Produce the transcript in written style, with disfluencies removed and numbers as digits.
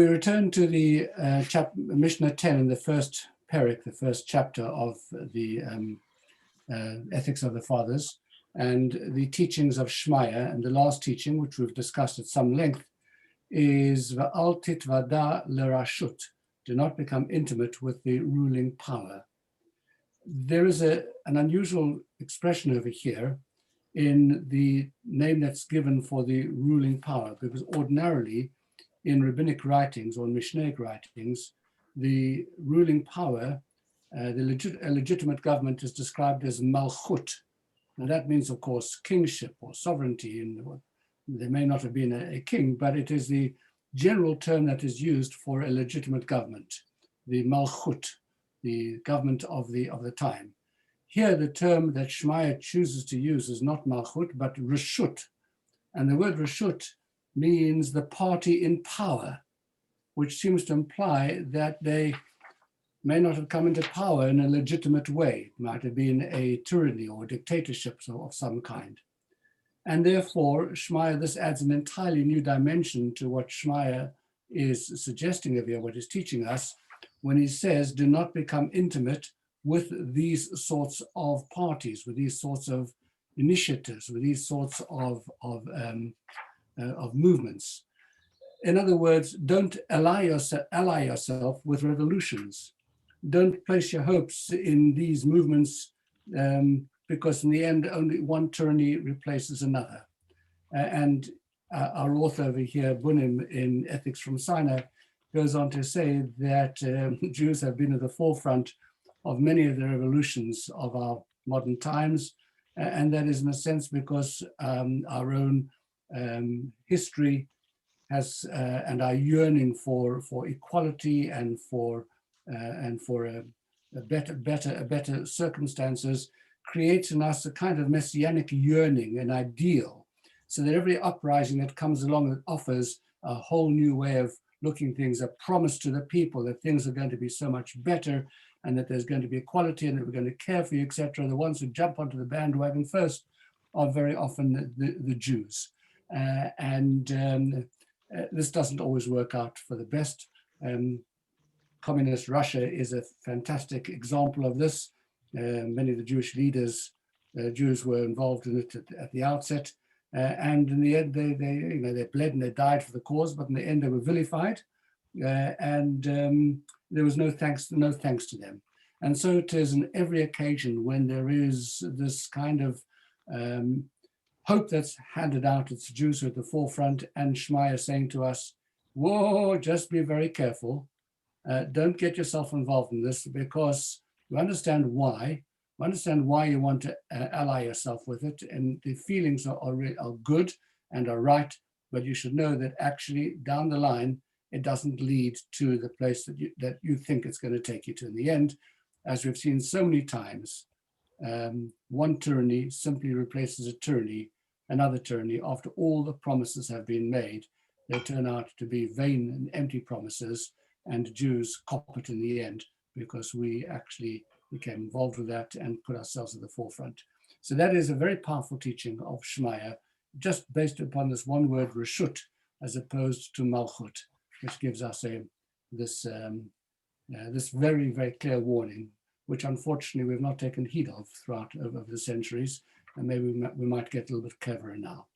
We return to the Mishnah 10 in the first parak, the first chapter of the Ethics of the Fathers, and the teachings of Shmaya. And the last teaching, which we've discussed at some length, is V'al titvada lerashut, do not become intimate with the ruling power. There is an unusual expression over here in the name that's given for the ruling power, because ordinarily in rabbinic writings or Mishnaic writings, the ruling power, a legitimate government, is described as malchut. Now that means, of course, kingship or sovereignty. There may not have been a king, but it is the general term that is used for a legitimate government, the malchut, the government of the time. Here, the term that Shmaya chooses to use is not malchut, but reshut. And the word reshut means the party in power, which seems to imply that they may not have come into power in a legitimate way. It might have been a tyranny or dictatorship of some kind. And therefore, Shmaya, this adds an entirely new dimension to what Shmaya is suggesting of here, what he's teaching us, when he says, do not become intimate with these sorts of parties, with these sorts of initiatives, with these sorts of movements. In other words, don't ally yourself with revolutions. Don't place your hopes in these movements because in the end, only one tyranny replaces another. And our author over here, Bunim, in Ethics from Sinai, goes on to say that Jews have been at the forefront of many of the revolutions of our modern times. And that is in a sense because our own history has and our yearning for equality and for better circumstances creates in us a kind of messianic yearning, an ideal, so that every uprising that comes along that offers a whole new way of looking things, a promise to the people that things are going to be so much better and that there's going to be equality and that we're going to care for you, etc. The ones who jump onto the bandwagon first are very often the Jews. This doesn't always work out for the best. Communist Russia is a fantastic example of this. Many of the Jewish leaders, Jews, were involved in it at the outset. And in the end, they bled and they died for the cause, but in the end they were vilified. There was no thanks to them. And so it is on every occasion when there is this kind of hope that's handed out, it's Jews who are at the forefront, and Shmaya saying to us, whoa, just be very careful. Don't get yourself involved in this, because you understand why. You understand why you want to ally yourself with it, and the feelings are good and are right, but you should know that actually down the line, it doesn't lead to the place that you think it's going to take you to. In the end, as we've seen so many times, one tyranny simply replaces a tyranny, another tyranny. After all the promises have been made, they turn out to be vain and empty promises, and Jews cop it in the end because we actually became involved with that and put ourselves at the forefront. So that is a very powerful teaching of Shmaya, just based upon this one word, reshut, as opposed to malchut, which gives us this very, very clear warning, which unfortunately we've not taken heed of throughout over the centuries, and maybe we might get a little bit cleverer now.